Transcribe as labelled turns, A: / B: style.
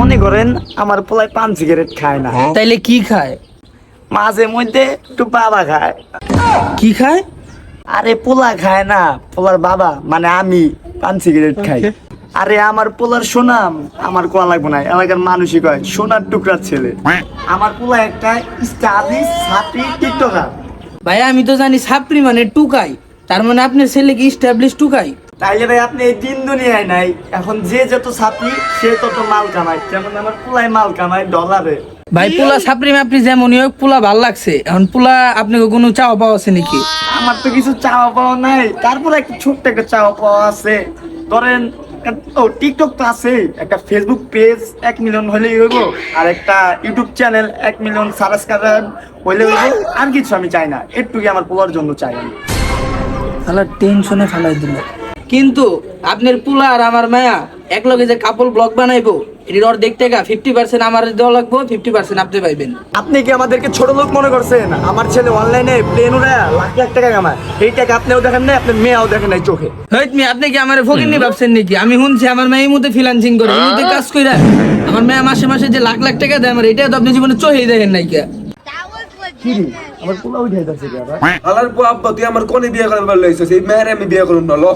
A: মনে করেন আমার পোলায় পান সিগারেট খায় না,
B: তাইলে কি খায়?
A: মাঝে মধ্যে একটু বাবা খায়।
B: কি খায়?
A: আরে পোলা খায় না, পোলার বাবা মানে আমি পান সিগারেট খাই। আরে আমার পোলার সুনাম আমার কোয়া লাগবে না, এলাকার মানুষই কয় সোনার টুকরার ছেলে। আমার পোলা একটা স্টাইলিশ ছাত্রী টিকটকার।
B: ভাই আমি তো জানি ছাপরি মানে টুকাই, তার মানে আপনার ছেলে কি স্টাবলিশ টুকাই?
A: তাইলে ভাই আপনি এই দিন দুনিয়ায় নাই, এখন যে যত ছাত্রী সে তত মাল কামায়, যেমন আমার পোলাই মাল কামায় ডলারে।
B: ভাই পোলা ছাপরি মাপরি যেমনই হোক পোলা ভাল লাগছে। এখন পোলা আপনাকে কোনো চাওয়া পাওয়া আছে নাকি?
A: আমার তো কিছু চাওয়া পাওয়া নাই, তারপরে একটা ছোট্ট একটা চাওয়া পাওয়া আছে। ধরেন ও টিকটক তো আছে, একটা ফেসবুক পেজ 1 মিলিয়ন হলেই হইব, আর একটা ইউটিউব চ্যানেল 1 মিলিয়ন সাবস্ক্রাইবার হইলে হইব। আর কিছু আমি চাই না, একটুকি আমার পোলার জন্য চাই আমি।
B: তাহলে টেনশনে ফেলাই দিল। কিন্তু আপনার পোলা আর আমার মায়া এক লগে যে কাপল ব্লগ বানাইবো, এটির অর্ধেক টাকা 50% আমার দেওয়া লাগবো, 50% আপনি পাইবেন।
A: আপনি কি আমাদেরকে ছোট লোক মনে করছেন? আমার ছেলে অনলাইনে প্লেন উড়ে লাখ লাখ টাকা কামায়, এই টাকা আপনিও দেখেন নাই, আপনার মেয়েও দেখেন নাই চোখে।
B: হইত মি আপনি কি আমার ফকিরনি ভাবছেন নাকি? আমি শুনছি আমার মেয়ে এই মুহূর্তে ফ্রিল্যান্সিং করে, এই মুহূর্তে কাজ কইরা আমার মেয়ে মাসে মাসে যে লাখ লাখ টাকা দেয় আমার, এটা তো আপনি জীবনে চোখেই দেখেন নাই কে?
A: কি রে, আমার পোলা উঠে যাচ্ছে কি আবার?
C: আলার পর আব্বা তুই আমার কোনে বিয়ে করবার লইছিস? এই মেয়ের আমি বিয়ে করুম না ল।